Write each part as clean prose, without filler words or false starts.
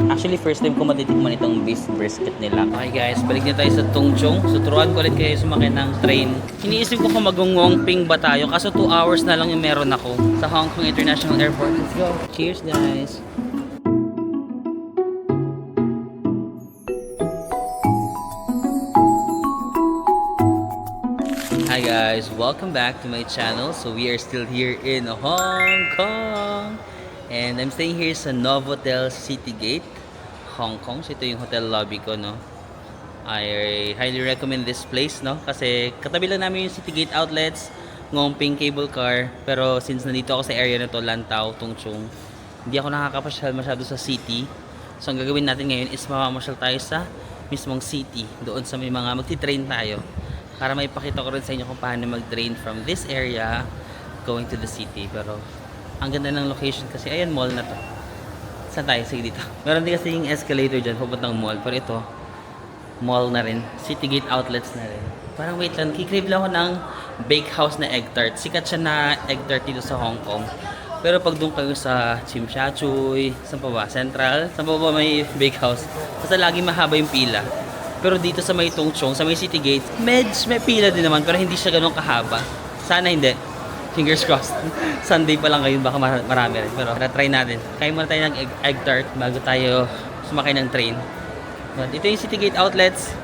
Actually, first time ko matitikman itong beef brisket nila. Okay guys, balik na tayo sa Tongchong. So, turuan ko ulit kayo sumakay ng train. Iniisip ko kung mag-Ngongping ba tayo. Kaso 2 hours na lang yung meron ako sa Hong Kong International Airport. Let's go! Cheers guys! Hi guys! Welcome back to my channel. So, we are still here in Hong Kong. And I'm staying here sa Novotel Citygate, Hong Kong. So ito yung hotel lobby ko, no. I highly recommend this place, no, kasi katabi lang namin yung Citygate outlets, Ngongping cable car. Pero since nandito ako sa area na to, Lantau, Tongchong, hindi ako nakakapasyal masyado sa city. So ang gagawin natin ngayon is mamamasyal tayo sa mismong city, doon sa may mga magti-train tayo, para may pakita ko rin sa inyo kung paano mag-train from this area going to the city. Pero ang ganda ng location kasi, ayan, mall na to. Saan tayo? Sige dito. Meron din kasi yung escalator dyan, papuntang mall. Pero ito, mall na rin. Citygate outlets na rin. Parang wait lang, kikrave lang ako ng bakehouse na egg tart. Sikat siya na egg tart dito sa Hong Kong. Pero pag doon kayo sa Tsim Sha Tsui, saan pa ba? Central? Saan pa ba may bakehouse? Basta lagi mahaba yung pila. Pero dito sa may Tongchong, sa may Citygate, may pila din naman, pero hindi siya ganun kahaba. Sana hindi. Fingers crossed. Sunday pa lang ngayon, baka marami rin. Pero try natin. Kain muna tayo ng egg tart bago tayo sumakay ng train. But ito yung Citygate outlets.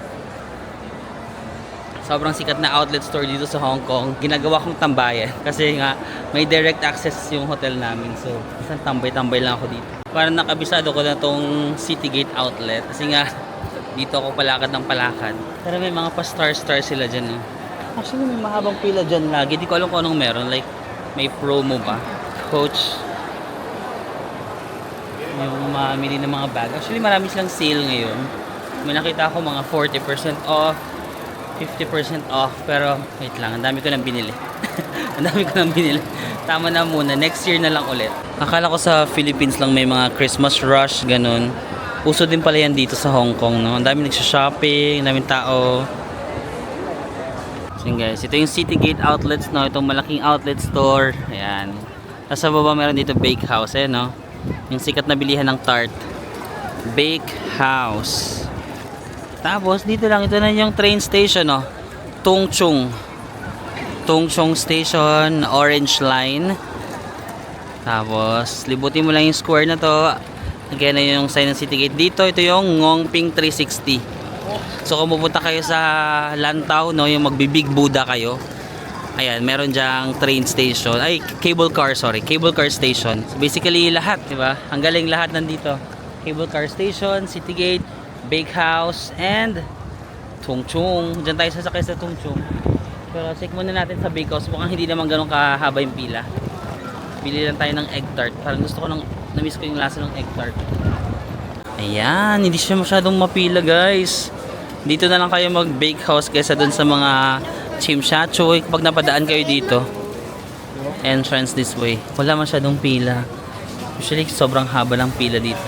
Sobrang sikat na outlet store dito sa Hong Kong. Ginagawa kong tambayan. Kasi nga, may direct access yung hotel namin. So, isang tambay-tambay lang ako dito. Parang nakabisado ko na tong Citygate outlet. Kasi nga, dito ako palakad ng palakad. Pero may mga pa-star-star sila dyan, eh. Actually, may mahabang pila dyan lagi. Di ko alam kung anong meron. Like, may promo ba? Coach. Yung mamili ng mga bag. Actually, marami silang sale ngayon. May nakita ako mga 40% off, 50% off. Pero, wait lang. Ang dami ko nang binili. Ang dami ko nang binili. Tama na muna. Next year na lang ulit. Akala ko sa Philippines lang may mga Christmas rush, ganun. Uso din pala yan dito sa Hong Kong, no? Ang dami nagsha-shopping, ang daming tao. So guys, ito yung Citygate outlets, no? Itong malaking outlet store. Ayan. Tapos sa baba meron dito bakehouse, eh, no? Yung sikat na bilihan ng tart. Bakehouse. Tapos dito lang, ito na yung train station, no? Tongchong. Tongchong Station, Orange Line. Tapos libutin mo lang yung square na to. Again, na yung sign ng Citygate. Dito, ito yung Ngongping 360. So kung pupunta kayo sa Lantau, no, yung magbi-Big Buddha kayo, ayan, meron dyang train station, ay, cable car, sorry, cable car station. So basically lahat, di ba? Ang galing, lahat nandito. Cable car station, Citygate, bakehouse, and Tongchong. Diyan tayo sasakay sa Tongchong. Pero check muna natin sa bakehouse, mukhang hindi naman ganun kahaba yung pila. Bili lang tayo ng egg tart. Parang gusto ko na-miss ko yung lasa ng egg tart. Ayan, hindi siya masyadong mapila, guys. Dito na lang kayo mag-bakehouse kaysa dun sa mga Tsim Sha Tsui. Kapag napadaan kayo dito, entrance this way, wala masyadong pila. Usually, sobrang haba ng pila dito.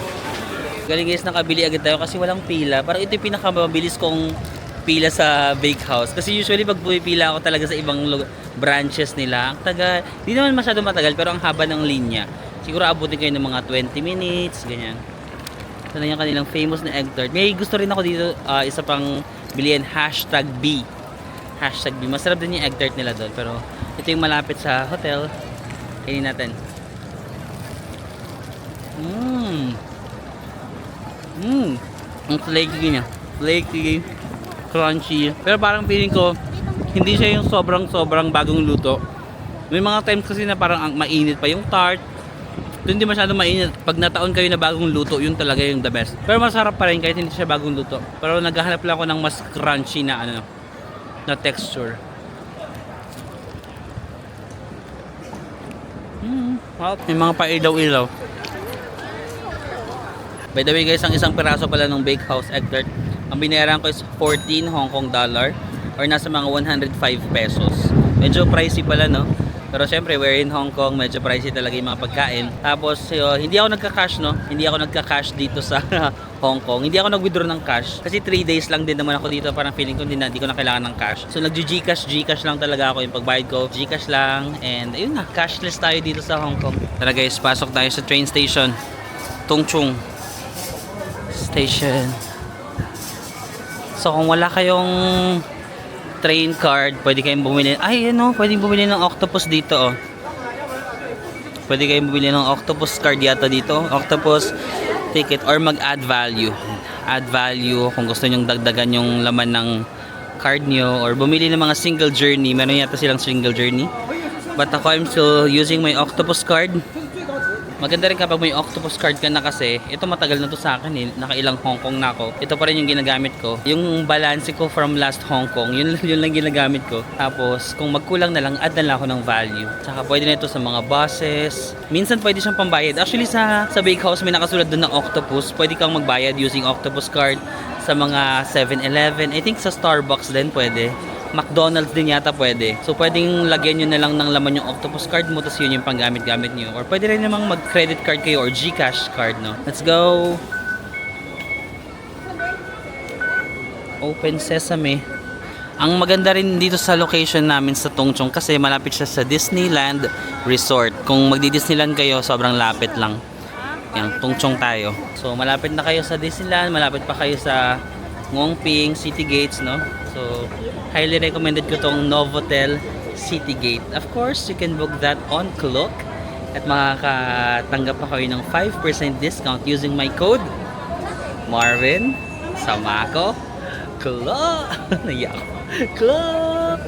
Galing guys, nakabili agad tayo kasi walang pila. Parang ito yung pinakamabilis kong pila sa bakehouse. Kasi usually, pag pumipila ako talaga sa ibang branches nila, ang tagal. Hindi naman masyadong matagal, pero ang haba ng linya. Siguro abutin kayo ng mga 20 minutes, ganyan. Ito na yung kanilang famous na egg tart. May gusto rin ako dito, isa pang bilihan, #B. #B. Masarap din yung egg tart nila doon. Pero ito yung malapit sa hotel. Kainin natin. Ang flaky niya. Flaky, crunchy. Pero parang feeling ko, hindi siya yung sobrang bagong luto. May mga times kasi na parang mainit pa yung tart. Ito hindi masyadong mainit. Pag nataon kayo na bagong luto, yun talaga yung the best. Pero masarap pa rin kahit hindi siya bagong luto. Pero naghahanap lang ako ng mas crunchy na na texture. May mga pailaw-ilaw. By the way guys, ang isang piraso pala ng bakehouse egg tart, ang binayaran ko is 14 Hong Kong dollar or nasa mga 105 pesos. Medyo pricey pala, no? Pero syempre, we're in Hong Kong, medyo pricey talaga yung mga pagkain. Tapos, hindi ako nagka-cash, no? Hindi ako nagka-cash dito sa Hong Kong. Hindi ako nag-withdraw ng cash kasi 3 days lang din naman ako dito. Parang feeling ko hindi ko na kailangan ng cash. So nag-Gcash lang talaga ako yung pagbayad ko. Gcash lang and ayun na, cashless tayo dito sa Hong Kong. Tara guys, pasok tayo sa train station. Tung Chung Station. So kung wala kayong train card, pwede kayong bumili. Ay, ano, pwede bumili ng octopus dito, oh. Pwede kayong bumili ng octopus card yata dito. Octopus ticket or mag-add value. Add value kung gusto nyong dagdagan yung laman ng card nyo or bumili ng mga single journey. Meron yata silang single journey. But ako, I'm still using my octopus card. Maganda rin kapag may octopus card ka na kasi ito matagal na to sa akin eh. Nakailang Hong Kong na ako. Ito pa rin yung ginagamit ko. Yung balance ko from last Hong Kong, yun lang ginagamit ko. Tapos kung magkulang na lang, add na lang ako ng value. Tsaka pwede na ito sa mga buses. Minsan pwede siyang pambayad. Actually sa bakehouse may nakasulat doon ng octopus. Pwede kang magbayad using octopus card sa mga 7-Eleven. I think sa Starbucks din pwede. McDonald's din yata pwede. So pwedeng lagyan nyo na lang ng laman yung octopus card mo, tapos yun yung panggamit-gamit nyo. Or pwede rin namang mag-credit card kayo or Gcash card, no? Let's go! Open Sesame. Ang maganda rin dito sa location namin sa Tung Chung kasi malapit siya sa Disneyland Resort. Kung magdi-Disneyland kayo, sobrang lapit lang. Yan, Tung Chung tayo. So malapit na kayo sa Disneyland, malapit pa kayo sa Ngong Ping City Gates, no? So, highly recommended ko tong Novotel City Gate. Of course, you can book that on Klook at makakatanggap pa kayo ng 5% discount using my code Marvin Samako Klook. Naiyak ako. Klook.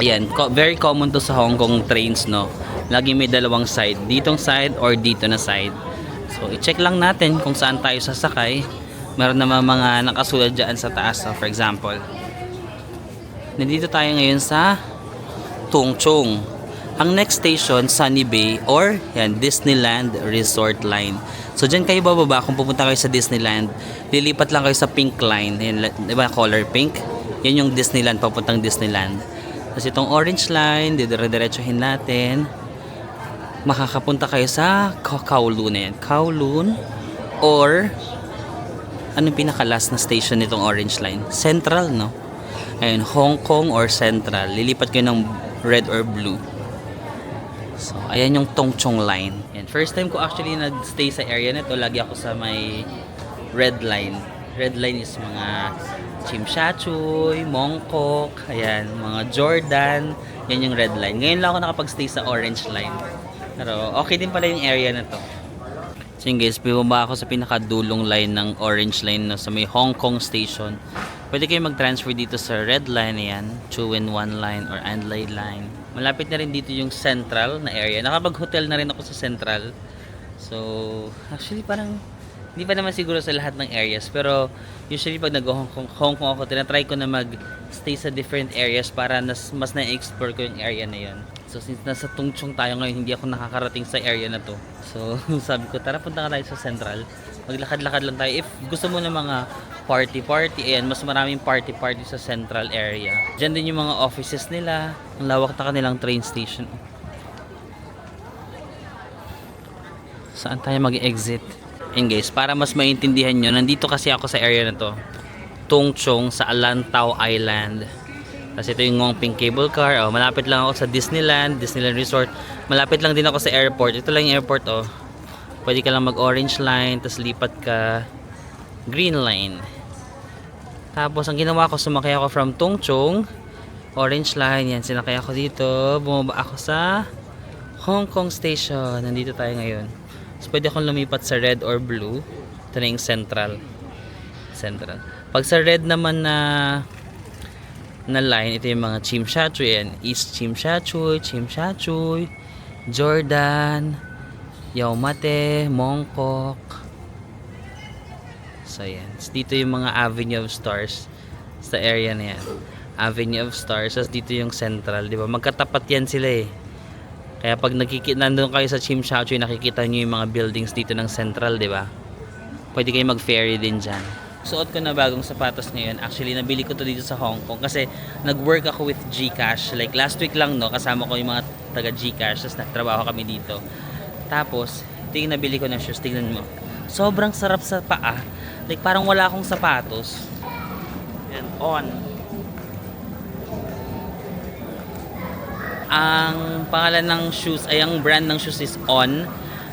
Ayan, very common to sa Hong Kong trains, no? Lagi may dalawang side, ditong side or dito na side. So, i-check lang natin kung saan tayo sasakay. Meron naman mga nakasulat dyan sa taas, so, for example. Nandito tayo ngayon sa Tung Chung. Ang next station, Sunny Bay or yan, Disneyland Resort Line. So dyan kayo bababa kung pupunta kayo sa Disneyland. Lilipat lang kayo sa pink line. Yan, diba color pink? Yan yung Disneyland, papuntang Disneyland. Tapos itong orange line, didire-diretsuhin natin. Makakapunta kayo sa Kowloon na yan. Kowloon or anong pinaka-last na station nitong orange line? Central, no? Ayun, Hong Kong or Central. Lilipat kayo ng red or blue. So, ayan yung Tung Chung line. Yan. First time ko actually nag-stay sa area na to. Lagi ako sa may red line. Red line is mga Tsim Sha Tsui, Mongkok, ayan, mga Jordan. Yan yung red line. Ngayon lang ako nakapag-stay sa orange line. Pero okay din pala yung area na to. So yun guys, bumaba ako sa pinakadulong line ng orange line no, sa may Hong Kong station. Pwede kayo mag-transfer dito sa red line yan, Two-in-One line or Andlay line. Malapit na rin dito yung central na area. Nakapag-hotel na rin ako sa central. So, actually parang hindi pa naman siguro sa lahat ng areas. Pero usually pag nag-Hong Kong ako, tinatry ko na mag-stay sa different areas para mas na-explore ko yung area na yun. So since nasa Tung Chung tayo ngayon, hindi ako nakakarating sa area na to. So sabi ko, tara punta ka tayo sa central. Maglakad-lakad lang tayo. If gusto mo ng mga party, ayan, mas maraming party sa central area. Diyan din yung mga offices nila. Ang lawak na kanilang train station. Saan tayo mag-exit? And guys, para mas maintindihan nyo, nandito kasi ako sa area na to. Tung Chung sa Alantau Island. Tapos ito yung Ngong Ping Cable Car. Oh, malapit lang ako sa Disneyland Resort. Malapit lang din ako sa airport. Ito lang yung airport, oh. Pwede ka lang mag-orange line, tapos lipat ka green line. Tapos ang ginawa ko, sumakay ako from Tung Chung, orange line, yan, sinakay ako dito. Bumaba ako sa Hong Kong Station. Nandito tayo ngayon. So pwede akong lumipat sa red or blue. Ito na yung central. Pag sa red naman na line, ito yung mga Tsim Sha Tsui, yan. East Tsim Sha Tsui, Jordan, Yau Ma Tei, Mongkok. So yan. Dito yung mga Avenue of Stars sa area na yan. Avenue of Stars. Tapos dito yung central, di ba? Magkatapat yan sila eh. Kaya pag nandun kayo sa Tsim Sha Tsui, nakikita nyo yung mga buildings dito ng central, di ba? Pwede kayo mag-ferry din dyan. Suot ko na bagong sapatos ngayon. Actually, nabili ko to dito sa Hong Kong kasi nag-work ako with Gcash. Like last week lang, no, kasama ko yung mga taga Gcash. Tapos nagtrabaho kami dito. Tapos, ito yung nabili ko ng shoes. Tingnan mo. Sobrang sarap sa paa. Like parang wala akong sapatos. Yan, On. Ang pangalan ng shoes ay ang brand ng shoes is On.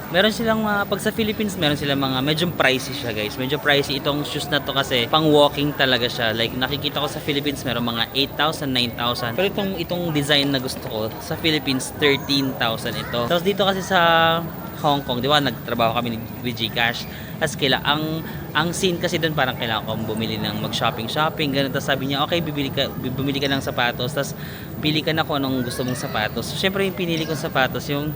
Meron silang mga, pag sa Philippines, meron silang mga, medyo pricey siya guys. Medyo pricey itong shoes na to kasi pang walking talaga siya. Like nakikita ko sa Philippines, meron mga 8,000, 9,000. Pero itong design na gusto ko, sa Philippines, 13,000 ito. Tapos dito kasi sa Hong Kong, di ba, nagtrabaho kami with GCash. Tapos ang scene kasi doon parang kailangan kong bumili ng mag-shopping, ganun. Tapos sabi niya, okay, bumili ka ng sapatos. Tapos pili ka na kung anong gusto mong sapatos. So, syempre yung pinili kong sapatos, yung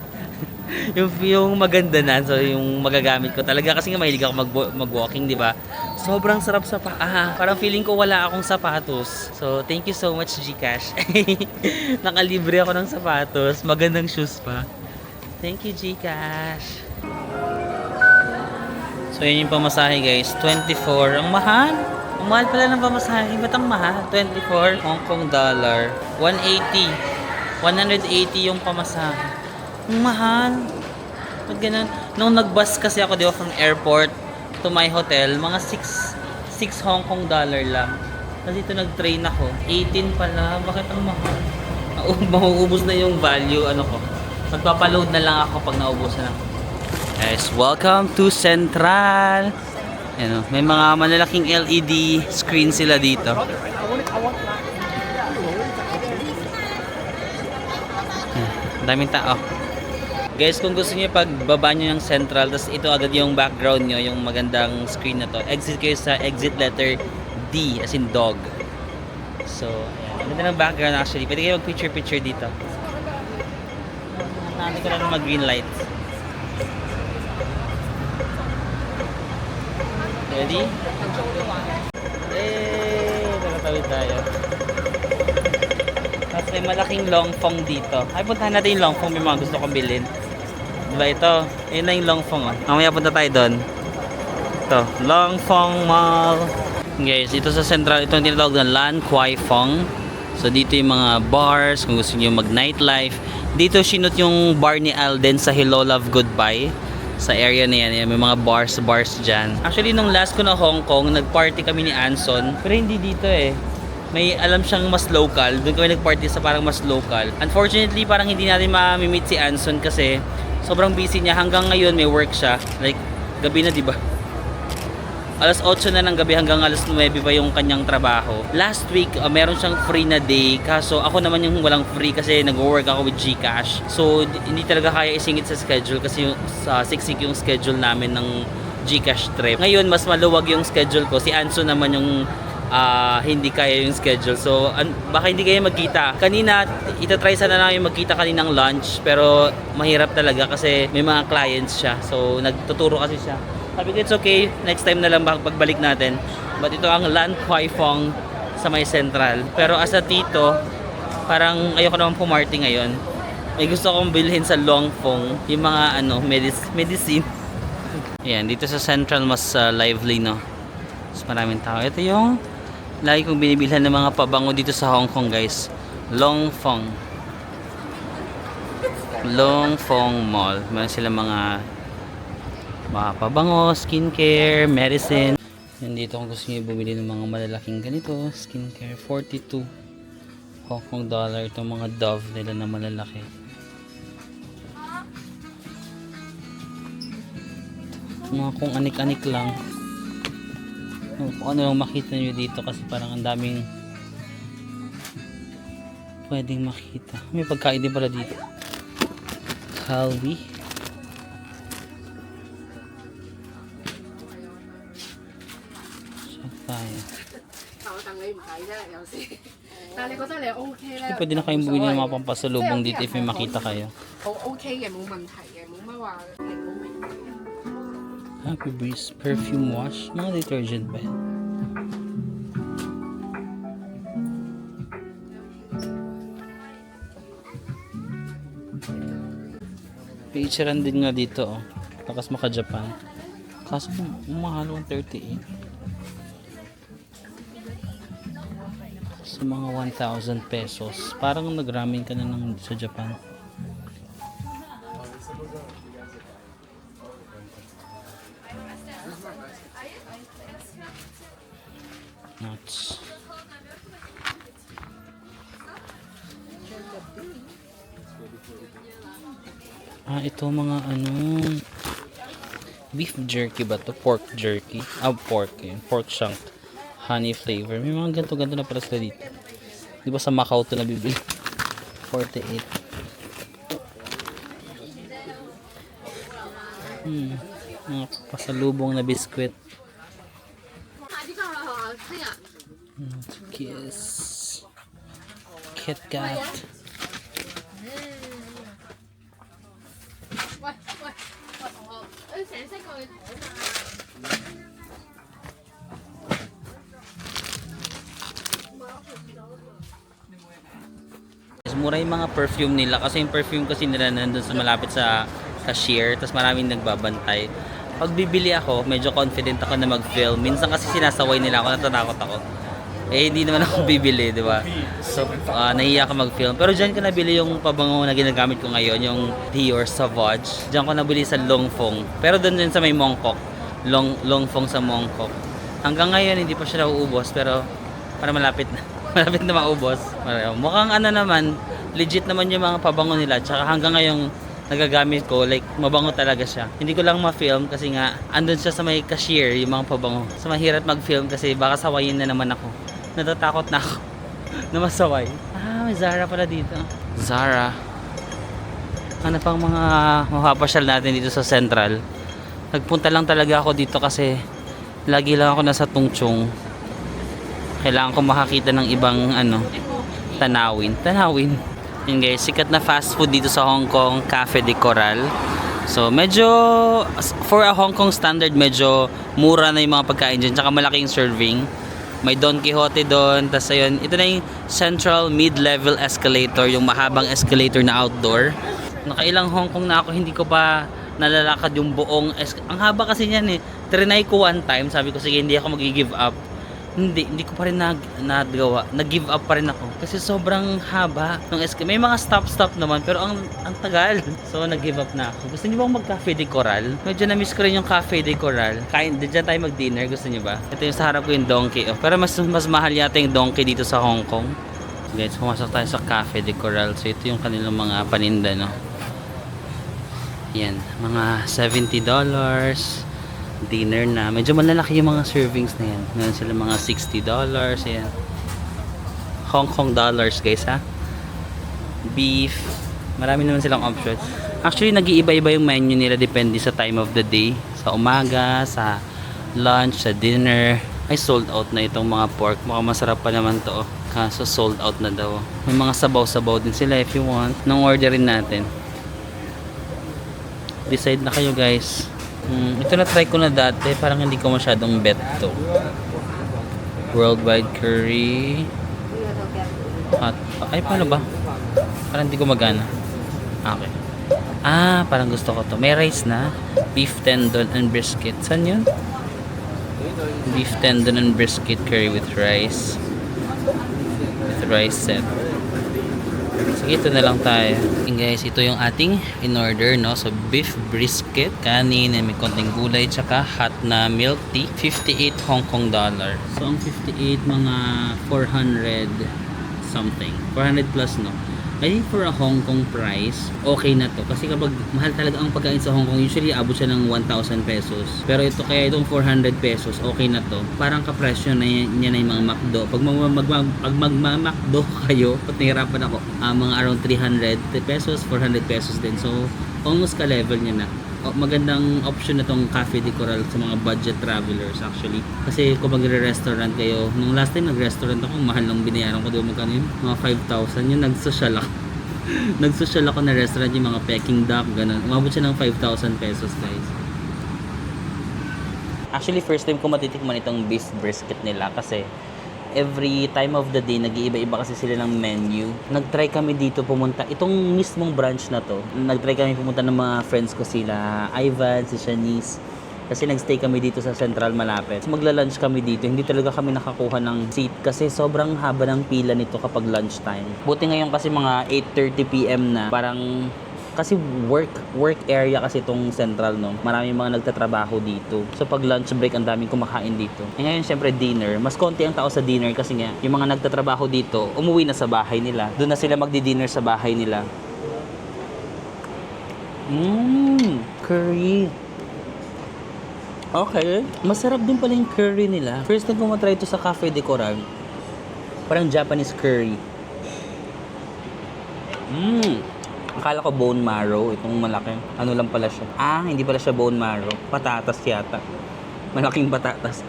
yung maganda na, so yung magagamit ko talaga kasi nga mahilig ako mag-walking, di ba? Sobrang sarap sa paa. Parang feeling ko wala akong sapatos. So, thank you so much GCash. Nakalibre ako ng sapatos, magandang shoes pa. Thank you GCash. So, yun yung pamasahe guys, 24. Ang mahal. Ang mahal pala ng pamasahe. Ba't ang mahal? 24 Hong Kong dollar. 180. 180 yung pamasahe. Ang mahal. Pag ganun. Nung nag-bus kasi ako from airport to my hotel, mga 6 Hong Kong dollar lang. Kasi dito nag-train ako. 18 pala. Bakit ang mahal? Mauubos na yung value. Ano ko? Magpapaload na lang ako pag naubos na. Guys, welcome to Central. Ano, may mga malalaking LED screen sila dito. Daming tao. Guys, kung gusto niyo pagbaba niyo ng Central, tapos ito agad yung background niyo, yung magandang screen na to, exit kayo sa exit letter D, as in dog. So, ayan. Ganda ng background actually. Pwede kayo mag-picture dito. Nahanap ko lang mag-green light. Ready? Talatawid tayo. Tapos may malaking Longfong dito. Ay, puntahan natin yung Longfong. May mga gusto kong bilhin. Diba ito? Ayun na yung Longfong. Oh. Mamaya punta tayo doon. Ito. Longfong Mall. Guys, dito sa Central, ito yung tinatawag na Lan Kwai Fong. So, dito yung mga bars. Kung gusto nyo mag-nightlife. Dito, sinut yung bar ni Alden sa Hello Love Goodbye. Sa area na yan. May mga bars dyan. Actually, nung last ko na Hong Kong, nag-party kami ni Anson. Pero hindi dito eh. May alam siyang mas local. Doon kami nag-party sa parang mas local. Unfortunately, parang hindi natin ma-meet si Anson kasi sobrang busy niya. Hanggang ngayon may work siya. Like, gabi na, diba? Alas 8 na ng gabi hanggang alas 9 pa yung kanyang trabaho. Last week, meron siyang free na day. Kaso ako naman yung walang free kasi nag-work ako with GCash. So, hindi talaga kaya isingit sa schedule kasi siksik yung schedule namin ng GCash trip. Ngayon, mas maluwag yung schedule ko. Si Anson naman yung hindi kaya yung schedule. So, baka hindi kayo magkita. Kanina, itatry sana namin magkita kaninang lunch. Pero, mahirap talaga kasi may mga clients siya. So, nagtuturo kasi siya. Sabi ko, it's okay. Next time na lang pagbalik natin. But ito ang Lan Kwai Fong sa may Central. Pero as a tito, parang ayoko naman pumarty ngayon. May gusto akong bilhin sa Long Fong. Yung mga medicine. Ayan, dito sa Central mas lively, no? Mas maraming tao. Ito yung lagi kong binibilhan ng mga pabango dito sa Hong Kong, guys. Long Fong Mall. Meron sila mga pabango, skincare, medicine. Nandito kung gusto niyo bumili ng mga malalaking ganito, skincare, 42 Hong Kong dollar. Itong mga Dove nila na malalaki. Mga kung anik-anik lang. Kung ano lang makita nyo dito kasi parang ang daming pwedeng makita. May pagkain din pala dito. Calbee. So, pwede na kayong bumili ng mga pampasalubong dito if may makita kayo. Happy Breeze perfume wash, mga detergent ba yan? Picturean din nga dito, oh. Takas maka Japan. Kaso mahal 138. Sa mga 1,000 pesos. Parang nagramin ka na ng sa Japan. Nuts. Ito mga ano, beef jerky ba to? Pork jerky. Pork yun. Pork shank. Honey flavor. May mga ganto-ganto na pala sila dito. Di ba sa Macau to nabibili? 48. Mga pasalubong na biskwit. Kiss. KitKat. Mura yung mga perfume nila kasi yung perfume kasi nila nandun sa malapit sa cashier, tapos maraming nagbabantay. Pag bibili ako, medyo confident ako na mag-film. Minsan kasi sinasaway nila ako, natatakot ako. Eh hindi naman ako bibili, di ba? So nahiya ako mag-film. Pero diyan ko nabili yung pabango na ginagamit ko ngayon, yung Dior Sauvage. Diyan ko nabili sa Longfong. Pero doon din sa may Mongkok. Longfong sa Mongkok. Hanggang ngayon hindi pa siya nauubos, pero para malapit na. Malapit na maubos. Mukhang ano naman, legit naman yung mga pabango nila. Tsaka hanggang ngayon nagagamit ko, like mabango talaga siya. Hindi ko lang ma-film kasi nga andun siya sa may cashier yung mga pabango. So mahirap mag-film kasi baka sawayin na naman ako. Natatakot na ako na masaway. May Zara pala dito. Zara. Ano pang mga mapapasyal natin dito sa Central? Nagpunta lang talaga ako dito kasi lagi lang ako nasa Tungchong. Kailangan ko makakita ng ibang tanawin. Yun guys, sikat na fast food dito sa Hong Kong, Cafe de Coral. So medyo for a Hong Kong standard, medyo mura na yung mga pagkain dyan, tsaka malaking serving. May Don Quixote doon, tas ayun, ito na yung Central Mid-Level Escalator, yung mahabang escalator na outdoor. Nakailang Hong Kong na ako, hindi ko pa nalalakad yung buong ang haba kasi niyan eh. Trinay ko one time, sabi ko sige hindi ako mag-give up. Hindi ko pa rin nagawa. Nag-give up pa rin ako. Kasi sobrang haba ng may mga stop naman, pero ang tagal. So, nag-give up na ako. Gusto niyo bang mag-Cafe de Coral? Medyo na-miss ko rin yung Cafe de Coral. Diyan tayo mag-dinner. Gusto niyo ba? Ito yung sa harap ko yung Donkey. Pero mas mahal yata yung Donkey dito sa Hong Kong. Guys, pumasok tayo sa Cafe de Coral. So, ito yung kanilang mga paninda, no? Yan. Mga $70. Dinner na. Medyo malalaki yung mga servings na yan. Meron sila mga $60. Ayan. Hong Kong dollars guys ha. Beef. Marami naman silang option. Actually nag-iiba-iba yung menu nila depende sa time of the day. Sa umaga, sa lunch, sa dinner. Ay sold out na itong mga pork. Mukhang masarap pa naman to. Kaso sold out na daw. May mga sabaw-sabaw din sila if you want. Nang orderin natin. Decide na kayo guys. Ito na try ko na dati, parang hindi ko masyadong bet to. Worldwide curry. Hot. Ay paano ba? Parang hindi ko magana. Okay. Parang gusto ko to. May rice na. Beef tendon and brisket. Saan yun? Beef tendon and brisket curry with rice. With rice set. Sige, ito na lang tayo. And guys, ito yung ating in-order, no? So, beef brisket, kanin, may konting gulay, tsaka hot na milk tea, 58 Hong Kong dollar. So, ang 58, mga 400 something. 400 plus, no? I think for a Hong Kong price, okay na to. Kasi kapag mahal talaga ang pagkain sa Hong Kong, usually abot siya ng 1,000 pesos. Pero ito kaya itong 400 pesos, okay na to. Parang kapresyo na niya na yung mga McDo. Pag mag-McDo kayo, at nahirapan ako, mga around 300 pesos, 400 pesos din. So, almost ka-level niya na. Magandang option na tong Cafe de Coral sa mga budget travelers actually. Kasi kung magre-restaurant kayo, nung last time nag-restaurant ako, mahal lang binayaran ko doon magkano yun? Mga 5,000 yun, nag-social ako. Nag-social ako na restaurant yung mga Peking duck, ganun. Umabot siya ng 5,000 pesos guys. Actually, first time ko matitikman itong beef brisket nila kasi every time of the day, nag-iiba-iba kasi sila ng menu. Nag-try kami dito pumunta, itong mismong branch na to, nag-try kami pumunta ng mga friends ko sila, Ivan, si Shanice. Kasi nag-stay kami dito sa Central malapit. So, magla-lunch kami dito, hindi talaga kami nakakuha ng seat kasi sobrang haba ng pila nito kapag lunchtime. Buti ngayon kasi mga 8:30 PM na, parang Kasi work area kasi itong Central, no? Maraming mga nagtatrabaho dito. So pag lunch break, ang daming kumakain dito. E ngayon, syempre dinner. Mas konti ang tao sa dinner kasi nga, yung mga nagtatrabaho dito, umuwi na sa bahay nila. Doon na sila magdi-dinner sa bahay nila. Curry. Okay. Masarap din pala yung curry nila. First time ko matry ito sa Cafe de Coral. Parang Japanese curry. Akala ko bone marrow, itong malaki. Ano lang pala siya? Hindi pala siya bone marrow. Patatas yata. Malaking patatas.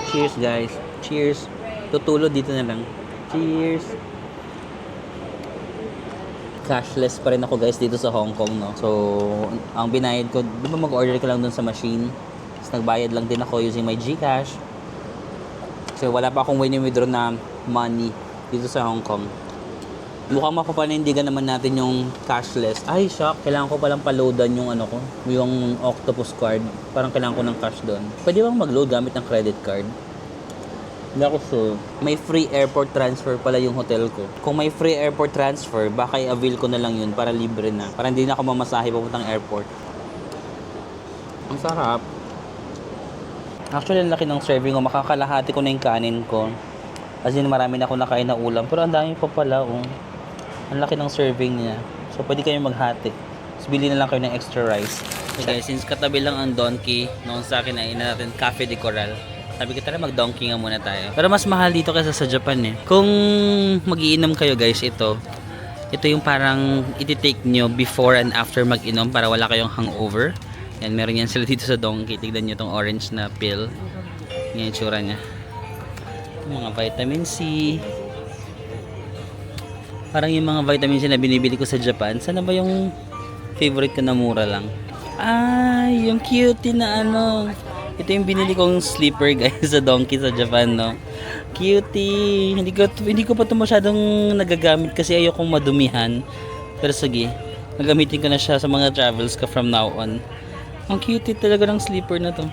Cheers guys. Cheers. Tutulo dito na lang. Cheers. Cashless pa rin ako guys dito sa Hong Kong, no? So, ang binayad ko, di ba mag-order ko lang dun sa machine? Tapos nagbayad lang din ako using my GCash. So, wala pa akong wini-withdraw na money dito sa Hong Kong. Mukhang mapapanindigan naman natin yung cashless. Ay, shock. Kailangan ko palang paloadan yung ano ko, yung Octopus card. Parang kailangan ko ng cash doon. Pwede bang mag-load gamit ng credit card? Hindi ako sure. May free airport transfer pala yung hotel ko. Kung may free airport transfer, baka i-avail ko na lang yun para libre na. Para hindi na ako mamasahe papuntang airport. Ang sarap. Actually, ang laki ng serving ko. Makakalahati ko na yung kanin ko. Kasi marami na ako nakain na ulam. Pero ang dami pa pala, oh. Ang laki ng serving niya. So, pwede kayong maghati. So, bili na lang kayo ng extra rice. So guys, since katabi lang ang Donkey, noon sa akin ay natin Cafe de Coral. Sabi ko tara mag-donkey nga muna tayo. Pero mas mahal dito kaysa sa Japan eh. Kung mag-iinom kayo guys, ito yung parang iti-take nyo before and after mag-inom para wala kayong hangover. Yan, meron yan sila dito sa Donkey. Tignan nyo itong orange na pill. Yan yung tsura niya. Mga vitamin C. Parang yung mga vitamin C na binibili ko sa Japan. Sana ba yung favorite ko na mura lang? Yung cutie na ano. Ito yung binili kong sleeper guys sa Donkey sa Japan, no? Cutie. Hindi ko pa ito masyadong nagagamit kasi ayokong madumihan. Pero sige, nagamitin ko na siya sa mga travels ko from now on. Ang cutie talaga ng sleeper na to.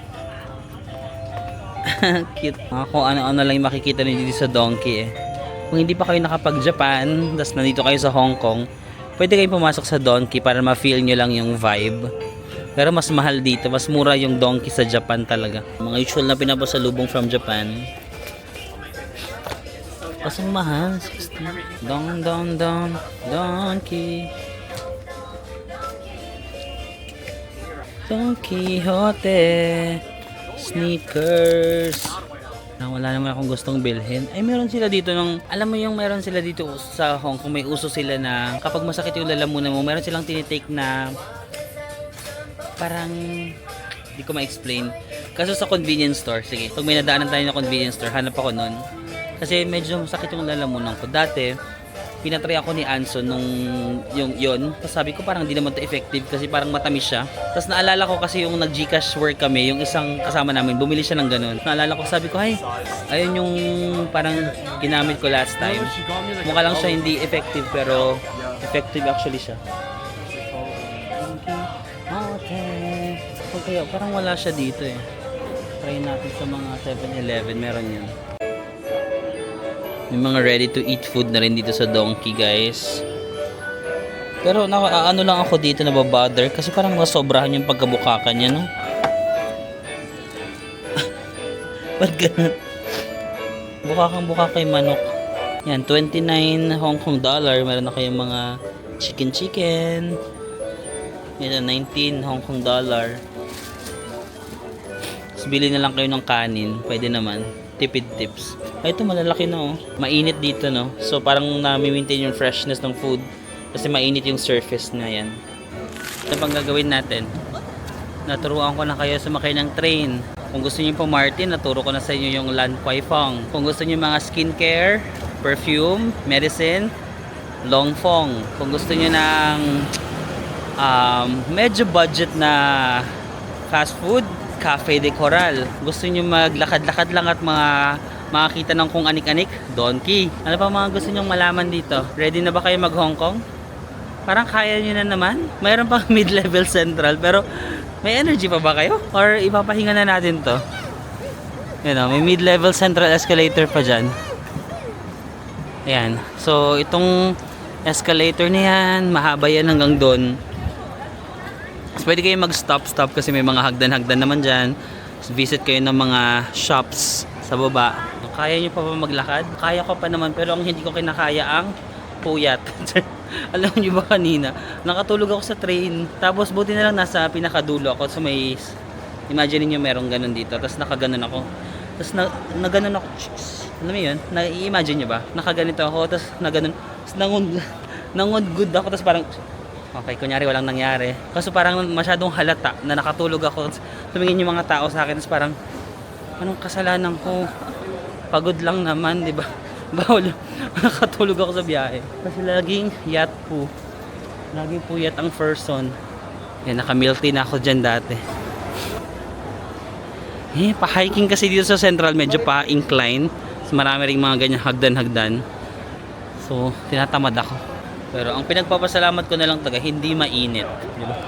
Cute. Kung ano-ano lang yung makikita niyo dito sa Donkey eh. Kung hindi pa kayo nakapag-Japan, tas nandito kayo sa Hong Kong, pwede kayong pumasok sa Donkey para ma-feel nyo lang yung vibe. Pero mas mahal dito, mas mura yung Donkey sa Japan talaga. Mga usual na pinapasalubong from Japan. Kasang mahal, 60. Donkey. Don Quixote. Sneakers. Wala naman akong gustong bilhin. Ay, meron sila dito ng, alam mo yung meron sila dito sa Hong Kong, may uso sila na kapag masakit yung lalamunan mo, meron silang tinitake na parang, hindi ko ma-explain. Kaso sa convenience store, sige, pag may nadaanan tayo na convenience store, hanap ako nun. Kasi medyo masakit yung lalamunan ko. Dati, pinatry ako ni Anson nung yun. Tapos sabi ko parang hindi naman to effective kasi parang matamis siya. Tapos naalala ko kasi yung nag-Gcash work kami, yung isang kasama namin, bumili siya ng ganun. Naalala ko, sabi ko, ay, ayun yung parang ginamit ko last time. Mukha lang siya hindi effective pero effective actually siya. Okay. Okay, parang wala siya dito eh. Try natin sa mga 7-Eleven, meron yun. May mga ready to eat food na rin dito sa Donkey guys. Pero ano lang ako dito nababother kasi parang masobrahan yung pagkabukakan niya, no? Ba't ganun? Bukakang manok. Yan, 29 Hong Kong dollar. Meron na kayong mga chicken. Yan, 19 Hong Kong dollar. Tapos bili na lang kayo ng kanin. Pwede naman. Tipid tips. Ay, ito malalaki na oh. Mainit dito, no? So parang na-maintain yung freshness ng food kasi mainit yung surface na yan. Ito pang gagawin natin. Naturuan ko na kayo sumakay ng train. Kung gusto niyo po Martin, naturo ko na sa inyo yung Lan Kwai Fong. Kung gusto niyo mga skincare, perfume, medicine, Long Fong. Kung gusto niyo ng medyo budget na fast food, Cafe de Coral. Gusto niyo maglakad-lakad lang at makakita ng kung anik-anik, Donkey. Ano pa mga gusto niyo malaman dito? Ready na ba kayo mag Hong Kong? Parang kaya niyo na naman. Mayroon pang mid-level central pero may energy pa ba kayo? Or ipapahinga na natin to? Yan o, may mid-level central escalator pa dyan. Ayan. So itong escalator na yan. Mahaba yan hanggang doon. Tapos pwede kayo mag-stop kasi may mga hagdan-hagdan naman dyan. Tapos visit kayo ng mga shops sa baba. Kaya nyo pa ba maglakad? Kaya ko pa naman, pero ang hindi ko kinakaya ang puyat. Alam nyo ba kanina, nakatulog ako sa train. Tapos buti na lang nasa pinakadulo ako. So may, imagine nyo merong ganun dito. Tapos nakaganon ako. Tapos naganon ako. Alam mo yun? I-imagine nyo ba? Nakaganito ako. Tapos naganon. Tapos nangod-good ako. Tapos parang, okay, kunyari walang nangyari. Kasi parang masyadong halata na nakatulog ako. Tumingin yung mga tao sa akin. Tapos parang, anong kasalanan ko? Pagod lang naman, di ba? Bawal, nakatulog ako sa biyahe. Kasi laging yat po. Laging puyat ang person. Yan, naka-milk tea na ako dyan dati. Pa-hiking kasi dito sa Central, medyo pa-incline. So, marami ring mga ganyan hagdan-hagdan. So, tinatamad ako. Pero ang pinagpapasalamat ko na lang taga, hindi mainit. Di ba?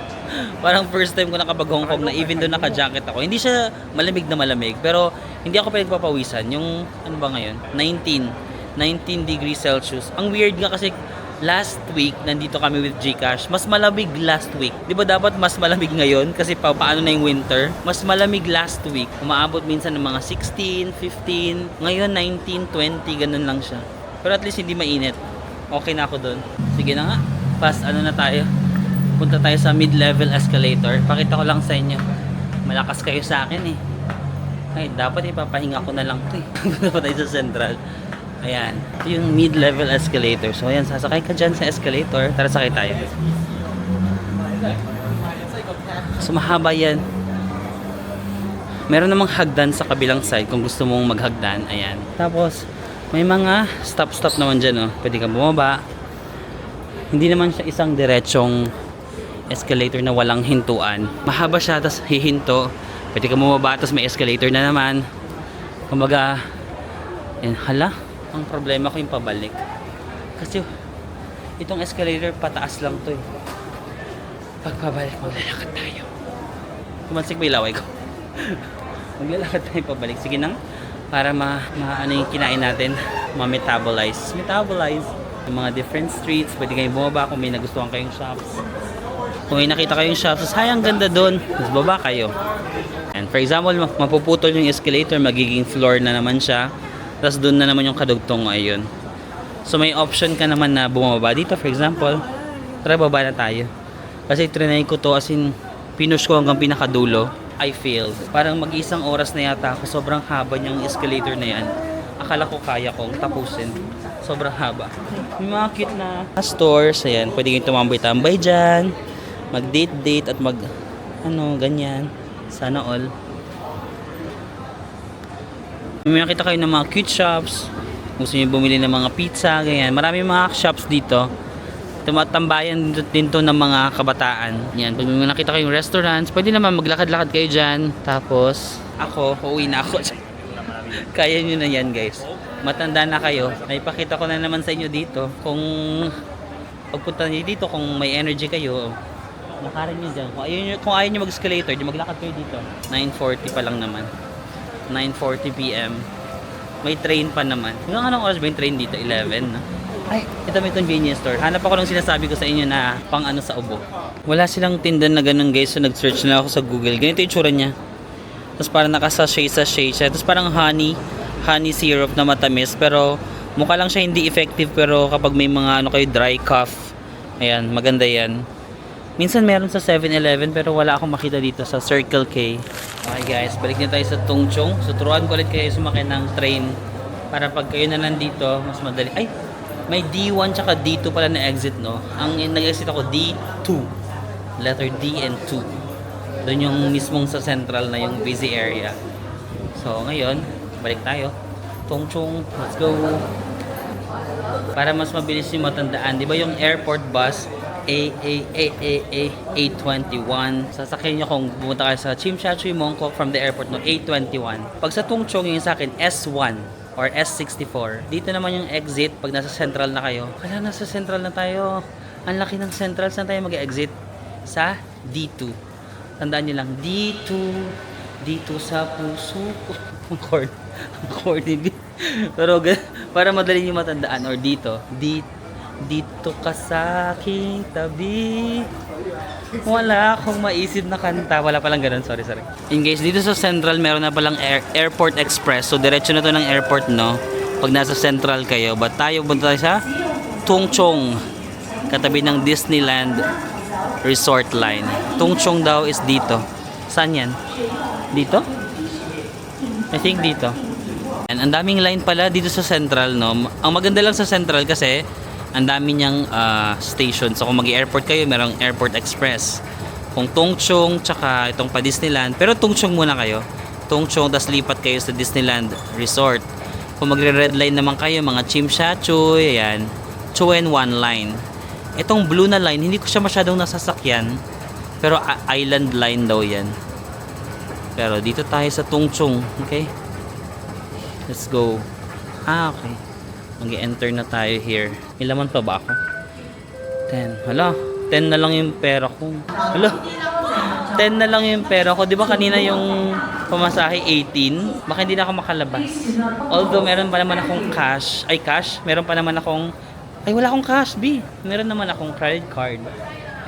Parang first time ko nakapag Hong Kong na even doon naka-jacket ako. Hindi siya malamig na malamig, pero hindi ako pinagpapawisan. Yung, ano ba ngayon? 19 degrees Celsius. Ang weird nga kasi last week, nandito kami with Gcash. Mas malamig last week. Di ba dapat mas malamig ngayon? Kasi paano na yung winter? Mas malamig last week. Umaabot minsan ng mga 16, 15. Ngayon, 19, 20. Ganun lang siya. Pero at least hindi mainit. Okay na ako doon. Sige na nga. Ano na tayo? Punta tayo sa mid-level escalator. Pakita ko lang sa inyo. Malakas kayo sa akin eh. Ay, dapat ipapahinga ko na lang ito eh. Punta pa tayo sa Central. Ayan. Ito yung mid-level escalator. So ayan, sasakay ka dyan sa escalator. Tara, sakay tayo. So mahaba yan. Meron namang hagdan sa kabilang side kung gusto mong maghagdan. Ayan. Tapos, may mga stop-stop naman dyan. Oh. Pwede kang bumaba. Hindi naman siya isang diretsong escalator na walang hintuan. Mahaba siya, tapos hihinto. Pwede ka bumaba, tapos may escalator na naman. Kumbaga, yan, hala, ang problema ko yung pabalik. Kasi, itong escalator, pataas lang to eh. Pagpabalik, maglalakad tayo. Kumansik ba ilaway ko? Maglalakad tayo pabalik. Sige na, para ano yung kinain natin, ma-metabolize. Yung mga different streets, pwede kayong bumaba kung may nagustuhan kayong shops. Kung may nakita kayong shops, sayang ganda doon, mas baba kayo. And for example, mapuputol yung escalator, magiging floor na naman siya. Tapos doon na naman yung kadugtong, ayun. So may option ka naman na bumaba dito. For example, tara baba na tayo. Kasi trinay ko to, as in, pinush ko hanggang pinakadulo. I failed. Parang mag-isang oras na yata ako. Sobrang haba niyang escalator na yan. Akala ko kaya kong tapusin. Sobrang haba. May mga cute na stores. Ayan, pwede kayong tumambay-tambay dyan. Mag-date at ganyan. Sana all. May makita kayo ng mga cute shops. Gusto niyo bumili ng mga pizza, ganyan. Marami mga shops dito. Tumatambayan din to ng mga kabataan. Yan, pag may nakita kayong restaurants, pwede naman maglakad-lakad kayo dyan. Tapos, uuwi na ako. Kaya nyo na yan, guys. Matanda na kayo. Naipakita ko na naman sa inyo dito. Kung pagpunta niyo dito, kung may energy kayo, lakarin nyo dyan. Kung ayaw nyo mag-escalator, di maglakad kayo dito. 9:40 pa lang naman. 9:40 PM. May train pa naman. Hanggang anong oras ba yung train dito? 11, no? Ay, ito may convenience store. Hanap ako ng sinasabi ko sa inyo na pang ano sa ubo. Wala silang tindan na ganun, guys. So nag-search na ako sa Google. Ganito yung tsura niya. Tapos parang nakasashay siya. Tapos parang honey syrup na matamis. Pero mukha lang siya hindi effective. Pero kapag may mga kayo dry cough, ayan, maganda yan. Minsan meron sa 7-Eleven pero wala akong makita dito sa Circle K. Okay guys, balik na tayo sa Tung Chung. So turuan ko ulit kayo sumakay ng train. Para pag kayo na nandito, mas madali. Ay! May D1 tsaka D2 pala na exit, no? Ang nag-exit ako, D2. Letter D and 2. Doon yung mismong sa central na yung busy area. So, ngayon, balik tayo. Tung Chung, let's go. Para mas mabilis yung matandaan. Di ba yung airport bus, A821. Sasakyan nyo kung pumunta kayo sa Tsim Sha Tsui Mong Kok from the airport, no? A21. Pag sa Tung Chung, yung sa akin, S1. Or S64. Dito naman yung exit pag nasa central na kayo. Kaya nasa central na tayo. Ang laki ng central. Saan tayo mag-exit? Sa D2. Tandaan nyo lang. D2. D2 sa puso ko. Ang chord. Pero para madali nyo matandaan. Or dito. Dito ka sa aking tabi. Wala akong maisip na kanta. Wala palang ganun. Sorry. In case, dito sa Central, meron na palang Airport Express. So, diretso na to ng airport, no? Pag nasa Central kayo. But tayo, punta tayo sa Tung Chung. Katabi ng Disneyland Resort Line. Tung Chung daw is dito. Saan yan? Dito? I think dito. And ang daming line pala dito sa Central, no? Ang maganda lang sa Central kasi ang dami niyang station. So kung mag-airport kayo, merong Airport Express. Kung Tongchong, tsaka itong pa Disneyland. Pero Tongchong muna kayo. Tongchong, tas lipat kayo sa Disneyland Resort. Kung magre-red line naman kayo, mga Chimshachoy, ayan. Chuen One Line. Itong blue na line, hindi ko siya masyadong nasasakyan. Pero island line daw yan. Pero dito tayo sa Tongchong. Okay? Let's go. Okay. Mag-enter na tayo here. Ilaman pa ba ako? 10. Hala, 10 na lang yung pera ko. Hala, 10 na lang yung pera ko. Di ba kanina yung pamasahe 18? Baka hindi na ako makalabas. Although meron pa naman akong cash. Ay, cash? Meron pa naman akong... Ay, wala akong cash, B. Meron naman akong credit card.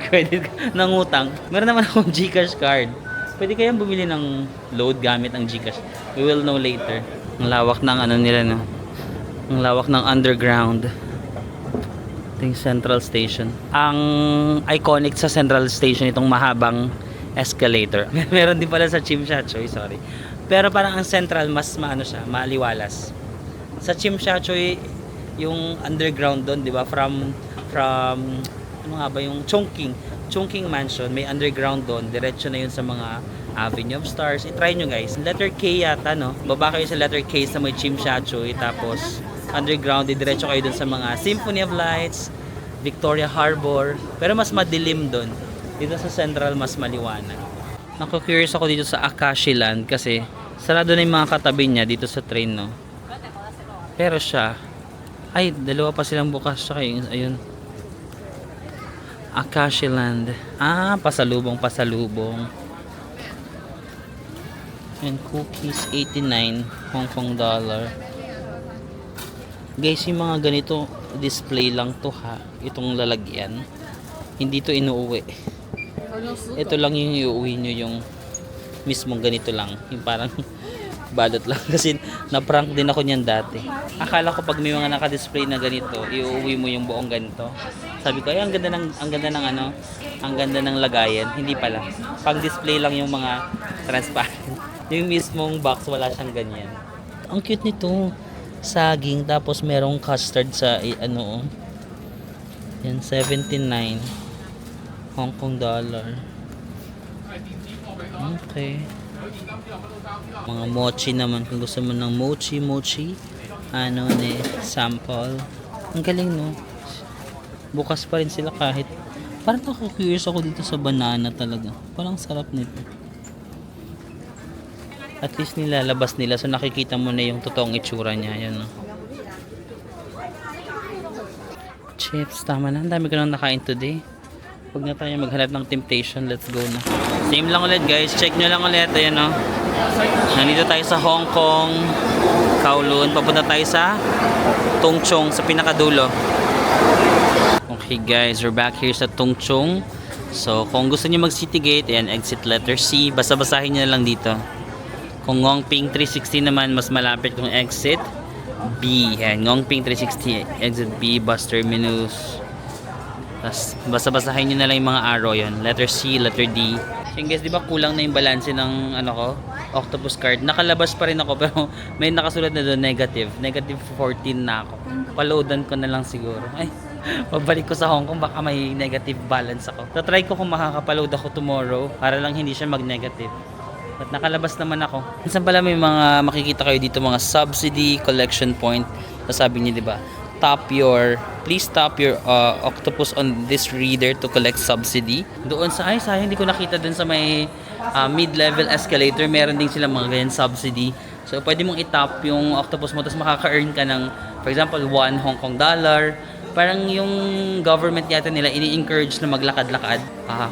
Credit ng utang. Meron naman akong GCash card. Pwede kayang bumili ng load gamit ang GCash. We will know later. Ang lawak ng ano nila, no? Ang lawak ng underground. Ito yung Central Station. Ang iconic sa Central Station itong mahabang escalator. Meron din pala sa Chimshachoy, sorry. Pero parang ang Central mas maano siya, maliwalas. Sa Chimshachoy yung underground doon, 'di ba? From ano nga ba yung Chongqing Mansion, may underground doon. Diretso na yun sa mga Avenue of Stars. I-try nyo guys. Letter K yata, no? Baba kayo sa letter K sa may Chimshachoy. Tapos underground, diretso kayo dun sa mga Symphony of Lights, Victoria Harbor. Pero mas madilim dun. Dito sa Central, mas maliwanag. Naku-curious ako dito sa Akashiland kasi sarado na yung mga katabi niya dito sa train, no? Pero siya, ay, dalawa pa silang bukas. Siya kayo, ayun. Akashiland. Pasalubong. And cookies, 89 Hong Kong dollar. Guys, yung mga ganito display lang to ha. Itong lalagyan. Hindi to inuuwi. Ito lang yung iuwi nyo, yung mismong ganito lang. Yung parang balot lang. Kasi na-prank din ako niyan dati. Akala ko pag may mga naka-display na ganito, iuwi mo yung buong ganito. Sabi ko, ay ang ganda ng lagayan. Hindi pala. Pang display lang yung mga transparent. Yung mismong box wala siyang ganyan. Ang cute nito. Saging tapos merong custard sa ano. Yan 79 Hong Kong dollar. Okay. Mga mochi naman kung gusto mo ng mochi. Ano ni sample. Ang galing no. Bukas pa rin sila kahit. Parang naku-curious ako dito sa banana talaga. Parang sarap nito. At least nilalabas nila so nakikita mo na yung totoong itsura niya. Yan, no? Chips, tama na. Ang dami ko nang nakain today. Huwag na tayo maghanap ng temptation. Let's go na. Same lang ulit guys. Check nyo lang ulit. Ayan, no? Nandito tayo sa Hong Kong, Kowloon. Papunta tayo sa Tongchong, sa pinakadulo. Okay guys, we're back here sa Tongchong. So kung gusto niyo mag City Gate, ayan, exit letter C. Basta-basahin nyo na lang dito. Kung Ngongping 360 naman, mas malapit kung exit B. Ayan, Ngongping 360, exit B, bus terminus. Tapos basta-basahin nyo na lang yung mga arrow yun. Letter C, letter D. So guys, di ba kulang na yung balance ng ano ko? Octopus card. Nakalabas pa rin ako pero may nakasulat na doon negative. Negative 14 na ako. Paloadan ko na lang siguro. Ay, pabalik ko sa Hong Kong baka may negative balance ako. So try ko kung makakapaload ako tomorrow para lang hindi siya mag-negative. At nakalabas naman ako. Minsan pala may mga makikita kayo dito mga subsidy collection point. Sabi niya, di ba? Please tap your octopus on this reader to collect subsidy. Doon sa, ay sayang hindi ko nakita dun sa may mid-level escalator. Meron din silang mga ganyan subsidy. So pwede mong itap yung octopus mo tapos makaka-earn ka ng, for example, 1 Hong Kong dollar. Parang yung government yata nila ini-encourage na maglakad-lakad.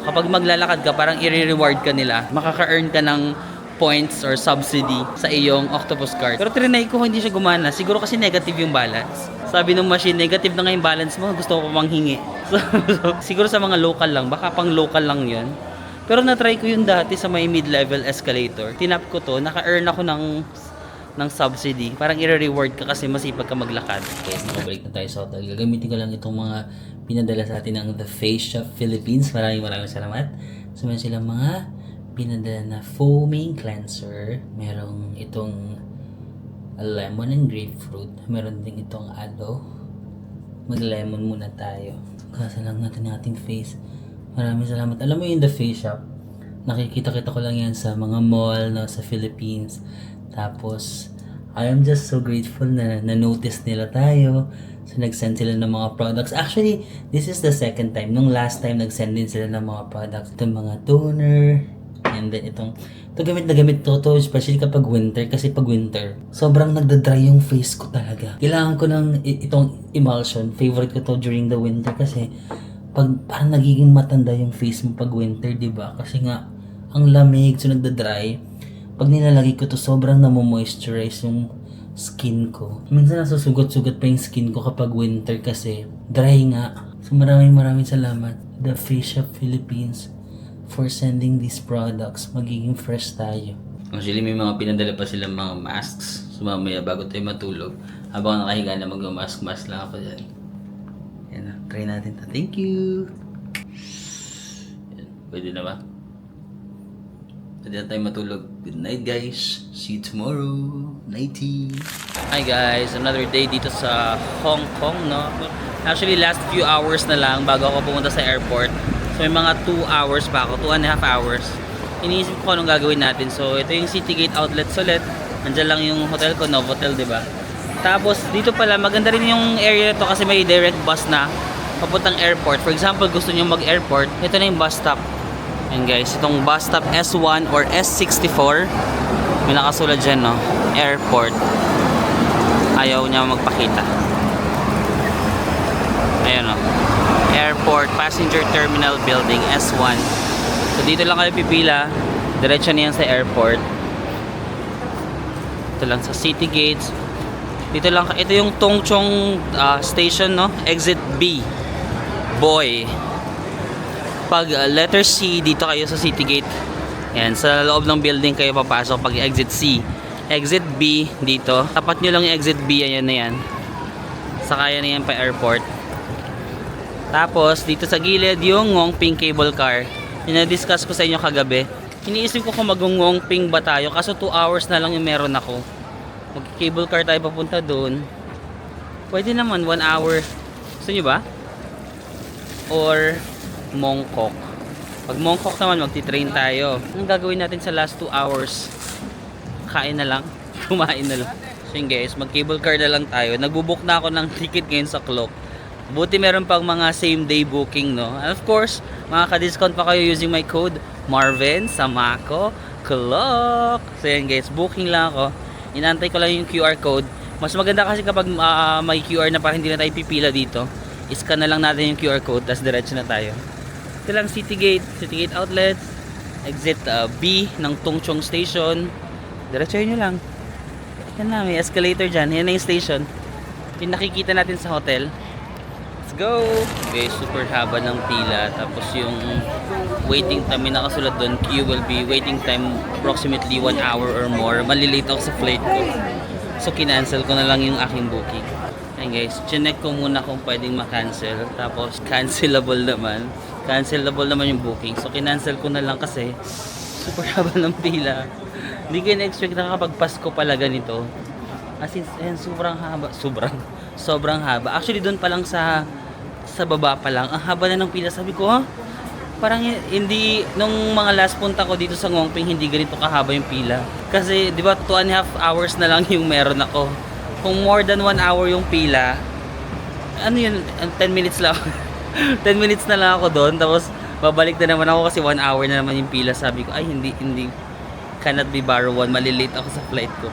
Kapag maglalakad ka, parang i-reward ka nila. Makaka-earn ka ng points or subsidy sa iyong octopus card. Pero trinay ko hindi siya gumana. Siguro kasi negative yung balance. Sabi ng machine, negative na nga yung balance mo, gusto ko pa manghingi. So, siguro sa mga local lang, baka pang local lang yun. Pero na-try ko yun dati sa may mid-level escalator. Tinap ko to, naka-earn ako ng subsidy. Parang i-reward ka kasi masipag ka maglakad. Okay, nakabalik na tayo sa hotel. Gagamitin ko lang itong mga pinadala sa atin ng The Face Shop Philippines. Maraming salamat. So, meron silang mga pinadala na foaming cleanser. Merong itong lemon and grapefruit. Meron din itong aloe. Mag-lemon muna tayo. Kasa lang natin ang ating face. Maraming salamat. Alam mo yung The Face Shop, nakikita-kita ko lang yan sa mga mall no, sa Philippines. Tapos, I am just so grateful na na-notice nila tayo. So, nag-send sila ng mga products. Actually, this is the second time. Nung last time, nag-send din sila ng mga products. Itong mga toner. And then, ito gamit na gamit to, especially kapag winter. Kasi pag winter, sobrang nagda-dry yung face ko talaga. Kailangan ko ng itong emulsion. Favorite ko to during the winter kasi parang nagiging matanda yung face mo pag winter, diba? Kasi nga, ang lamig, so nagda-dry. Pag nilalagay ko to, sobrang namomoisturize yung skin ko. Minsan nasusugot-sugot pa yung skin ko kapag winter kasi dry nga. So maraming salamat, The Face Shop Philippines, for sending these products. Magiging fresh tayo. Actually, may mga pinadala pa silang mga masks. So mamaya bago tayo matulog, habang nakahiga na mag-mask lang ako dyan. Yan na, try natin to. Thank you! Yan, pwede na ba? Pwede na tayo matulog. Good night, guys. See you tomorrow. Nighty. Hi guys, another day dito sa Hong Kong, no? Actually, last few hours na lang bago ako pumunta sa airport. So may mga 2 hours pa ako, 2.5 hours. Iniisip ko anong gagawin natin. So ito yung Citygate Outlets ulit. Nandiyan lang yung hotel ko, Novotel, diba? Tapos dito pala, maganda rin yung area nito kasi may direct bus na papuntang airport. For example, gusto nyo mag-airport, ito na yung bus stop. And guys, itong bus stop S1 or S64, may nakasulat dyan, no? Airport. Ayaw niya magpakita. Ayan, no? Airport Passenger Terminal Building S1. So dito lang kayo pipila. Diretso na yan sa airport. Ito lang sa City Gates. Dito lang, ito yung Tongchong station, no? Exit B. Boy. Pag letter C, dito kayo sa City Gate. Yan, sa loob ng building kayo papasok pag exit C. Exit B dito. Tapat nyo lang yung exit B, ayan na yan. Sakaya na yan pa airport. Tapos, dito sa gilid, yung Ngongping cable car. Yung na-discuss ko sa inyo kagabi. Iniisip ko kung mag-Ngongping ba tayo. Kaso 2 hours na lang yung meron ako. Mag-cable car tayo papunta doon. Pwede naman, 1 hour. Gusto nyo ba? Or Mongkok. Pag Mongkok naman, magti-train tayo. Anong gagawin natin sa last 2 hours? Kain na lang. Kumain na lang. So yun guys, mag-cable car na lang tayo. Nagbubook na ako ng ticket ngayon sa Klook. Buti meron pang mga same day booking, no? And of course, makaka-discount pa kayo using my code Marvin Samako Klook. So yan guys, booking lang ako. Inantay ko lang yung QR code. Mas maganda kasi kapag may QR na parang hindi na tayo pipila dito. I-scan na lang natin yung QR code, tapos diretso na tayo. Ito lang Citygate Outlets, exit B ng Tongchong Station. Diretso nyo lang. Yan na, may escalator dyan. Yan na yung station. Yung nakikita natin sa hotel. Let's go! Okay, super haba ng pila. Tapos yung waiting time, may nakasulat doon, queue will be waiting time approximately 1 hour or more. Malilate ako sa flight ko. So, kinancel ko na lang yung aking booking. Ayan guys, chinek ko muna kung pwedeng makancel. Tapos, cancelable naman. Cancelable naman yung booking. So, kinancel ko na lang kasi super haba ng pila. Hindi ko na-expect na kapag Pasko pala ganito. As in, ayan, sobrang haba. Sobrang haba. Actually, doon pa lang sa baba pa lang, ang haba na ng pila. Sabi ko, ha? Parang hindi, nung mga last punta ko dito sa Ngongping, hindi ganito kahaba yung pila. Kasi, di ba, 2.5 hours na lang yung meron ako. Kung more than 1 hour yung pila, ano yun, 10 minutes lang. 10 minutes na lang ako doon. Tapos, babalik na naman ako kasi 1 hour na naman yung pila. Sabi ko, ay, hindi, cannot be borrow one. Malilate ako sa flight ko.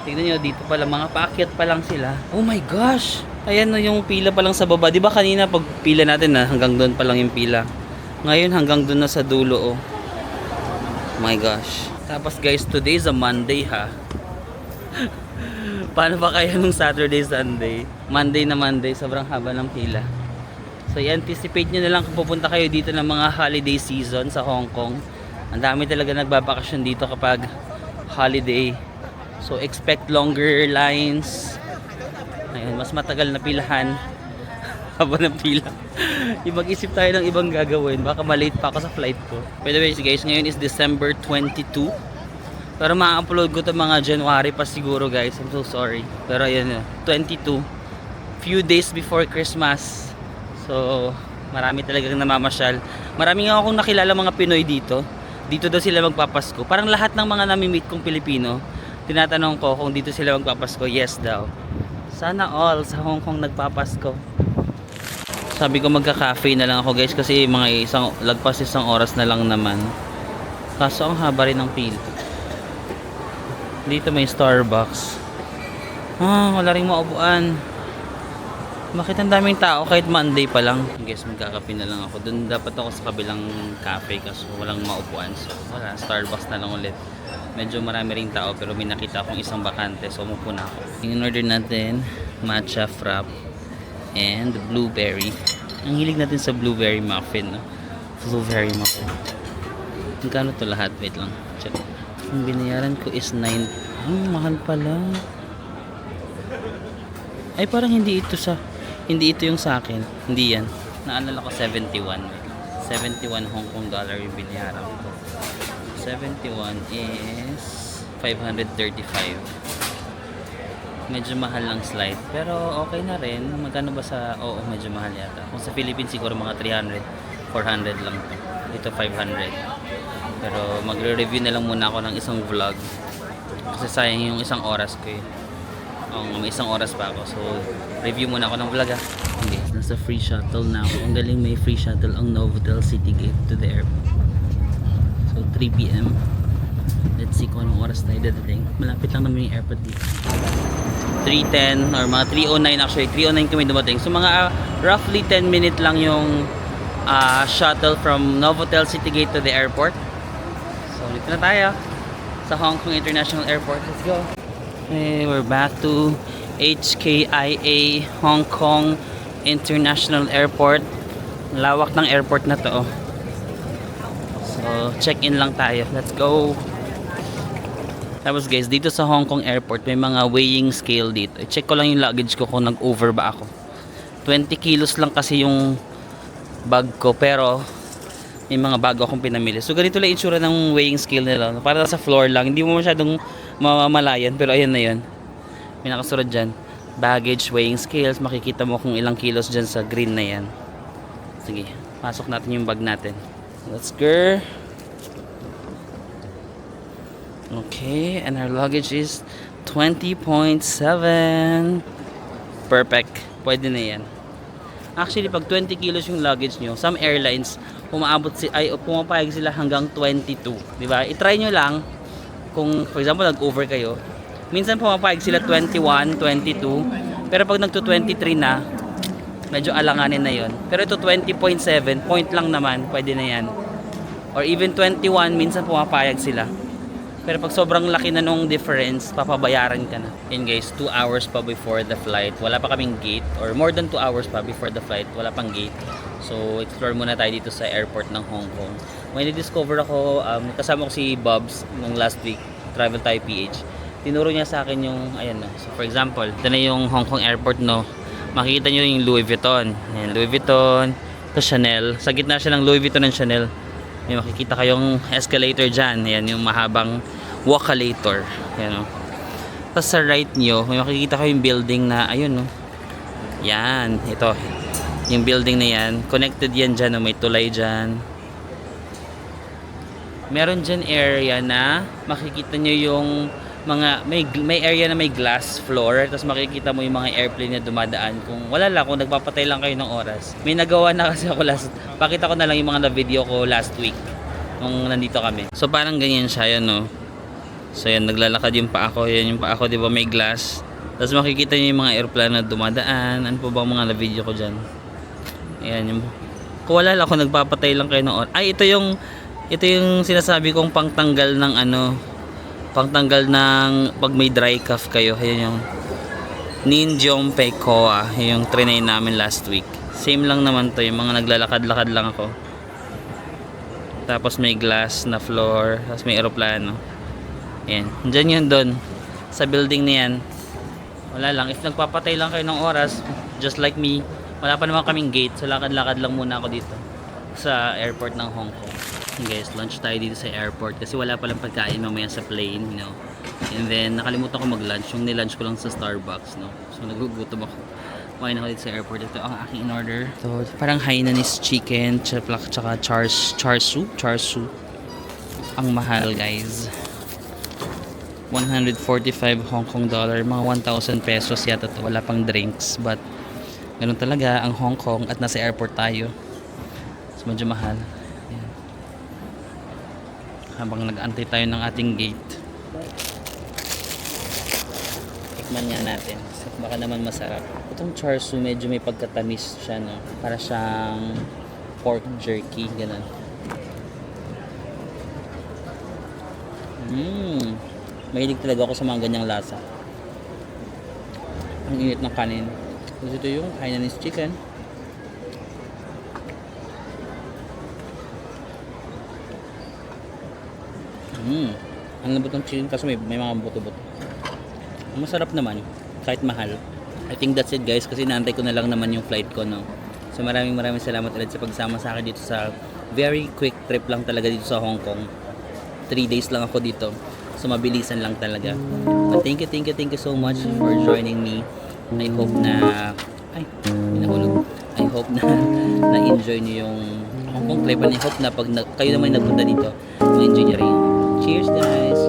Tignan nyo, dito pala, mga paakyat pa lang sila. Oh my gosh! Ayan na yung pila pa lang sa baba. Di ba kanina pag pila natin na hanggang doon pa lang yung pila. Ngayon hanggang doon na sa dulo, oh. My gosh. Tapos guys, today is a Monday, ha. Paano ba kaya nung Saturday, Sunday? Monday na Monday, sobrang haba ng pila. So i-anticipate nyo na lang kung pupunta kayo dito ng mga holiday season sa Hong Kong. Ang dami talaga nagbabakasyon dito kapag holiday. So expect longer lines. Ayun, mas matagal na pilahan. Haba ng pila. Mag-isip tayo ng ibang gagawin. Baka malate pa ako sa flight ko. By the way guys, ngayon is December 22. Pero ma-upload ko to mga January pa siguro guys. I'm so sorry. Pero ayun, 22. Few days before Christmas. So, marami talagang namamasyal. Marami nga akong nakilala mga Pinoy dito. Dito daw sila magpapasko. Parang lahat ng mga nami-meet kong Pilipino, tinatanong ko kung dito sila magpapasko. Yes daw. Sana all sa Hong Kong nagpapasko. Sabi ko magka-cafe na lang ako guys kasi mga lagpas isang oras na lang naman. Kaso ang haba rin ng pila. Dito may Starbucks. Wala ring maupuan. Bakit ang daming tao kahit Monday pa lang? Guys, magkakape na lang ako. Doon dapat ako sa kabilang cafe kasi walang maupuan. So, wala. Starbucks na lang ulit. Medyo marami ring tao pero may nakita akong isang bakante. So, umupo na ako. In-order natin matcha frap and blueberry. Ang hilig natin sa blueberry muffin. No? Blueberry muffin. Magkano to lahat? Wait lang. Check. Ang binayaran ko is 9. Mahal pala. Ay, parang hindi ito yung sa akin. Hindi yan. Naalala ko 71. 71 Hong Kong dollar yung binayaran ko. 71 is 535. Medyo mahal lang slide. Pero okay na rin. Magkano ba sa... Oo, medyo mahal yata. Kung sa Philippines siguro mga 300, 400 lang to. Dito 500. Pero magre-review na lang muna ako ng isang vlog. Kasi sayang yung isang oras ko eh. May isang oras pa ako. So, review muna ako ng vlog ah. Okay, nasa free shuttle na ako. Ang galing, may free shuttle ang Novotel Citygate to the airport. So, 3 PM. Let's see kung anong oras tayo dadating. Malapit lang naman yung airport dito. 3:10 or mga 3:09 actually. 3:09 kami dumating. So, mga roughly 10 minute lang yung shuttle from Novotel Citygate to the airport. So, dito na tayo sa Hong Kong International Airport. Let's go! Okay, we're back to HKIA Hong Kong International Airport. Lawak ng airport na to. So, check-in lang tayo. Let's go! Tapos guys, dito sa Hong Kong Airport, may mga weighing scale dito. I-check ko lang yung luggage ko kung nag-over ba ako. 20 kilos lang kasi yung bag ko, pero may mga bago akong pinamili. So, ganito lang itsura ng weighing scale nila. Para sa floor lang. Hindi mo masyadong mamamalayan, pero ayan na yun. May nakasurad dyan. Baggage weighing scales. Makikita mo kung ilang kilos dyan sa green na yan. Sige, pasok natin yung bag natin. Let's go. Okay, and our luggage is 20.7. Perfect. Pwede na yan. Actually, pag 20 kilos yung luggage nyo, some airlines, pumapayag sila hanggang 22. Diba? I-try nyo lang. Kung, for example, nag-over kayo. Minsan pumapayag sila 21, 22. Pero pag nagto-23 na, medyo alanganin na yon. Pero ito 20.7, point lang naman, pwede na yan. Or even 21, minsan pumapayag sila. Pero pag sobrang laki na nung difference, papabayaran ka na. Yun guys, 2 hours pa before the flight. Wala pa kaming gate. Or more than 2 hours pa before the flight. Wala pang gate. So, explore muna tayo dito sa airport ng Hong Kong. May na-discover ako, kasama ko si Bobs nung last week, Travel Tayo PH. Tinuro niya sa akin yung, ayan no. So, for example, ito na yung Hong Kong airport no. Makikita nyo yung Louis Vuitton. Ayan, Louis Vuitton. Ito Chanel. Sa gitna siya ng Louis Vuitton and Chanel. May makikita kayong escalator dyan. Ayan, yung mahabang walkalator. Ayan no. Tapos sa right nyo, may makikita kayong building na, ayun no. Yan, ito. Yung building na yan, connected yan dyan, no? May tulay dyan. Meron dyan area na makikita nyo yung mga, may area na may glass floor, tapos makikita mo yung mga airplane na dumadaan. Kung wala lang, kung nagpapatay lang kayo ng oras. May nagawa na kasi ako pakita ko na lang yung mga na-video ko last week, nung nandito kami. So parang ganyan siya, yan no. So yan, naglalakad yung paa ko, yan yung paa ko, di ba may glass. Tapos makikita nyo yung mga airplane na dumadaan. Ano po bang mga na-video ko dyan? Ayan yung, kung wala lang ako nagpapatay lang kayo ng oras. Ay, ito yung sinasabi kong pangtanggal ng ano, Pangtanggal ng pag may dry cough kayo. Ayan yung Ninjom Pekoa. Yung trinay namin last week. Same lang naman to. Yung mga naglalakad-lakad lang ako. Tapos may glass na floor. Tapos may aeroplano. Ayan. Diyan yun doon. Sa building na yan. Wala lang. If nagpapatay lang kayo ng oras, just like me, wala pa naman kaming gate. So lakad-lakad lang muna ako dito. Sa airport ng Hong Kong. Guys, lunch tayo dito sa airport kasi wala palang pagkain mamaya sa plane, you know. And then nakalimutan ko mag-lunch, yung nilunch ko lang sa Starbucks, no. So nagugutom ako. Kumain ako dito sa airport. Ito ang aking in order. So parang Hainanese chicken, tsaka char siu. Ang mahal, guys. 145 Hong Kong dollar, mga 1,000 pesos yata to. Wala pang drinks, but ganun talaga ang Hong Kong at nasa airport tayo. So medyo mahal. Habang nag-antay tayo ng ating gate, tikman nga natin, so, baka naman masarap. Itong char siu medyo may pagkatamis siya, no? Para siyang pork jerky, ganun. Mahilig talaga ako sa mga ganyang lasa. Ang init ng kanin. Tapos ito yung Hainanese chicken. Ang lambot ng chicken kasi may mga buto-buto. Masarap naman kahit mahal. I think that's it, guys, kasi inaantay ko na lang naman yung flight ko, no. So maraming salamat ulit sa pagsama sa akin dito sa very quick trip lang talaga dito sa Hong Kong. 3 days lang ako dito. So mabilisan lang talaga. But thank you so much for joining me. I hope na I hope na na-enjoy niyo yung Hong Kong trip, and I hope na pag kayo naman nagpunta dito, ma-enjoy niyo rin. Cheers, guys!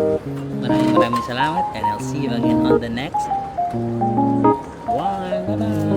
Maraming salamat, and I'll see you again on the next one. Bye-bye!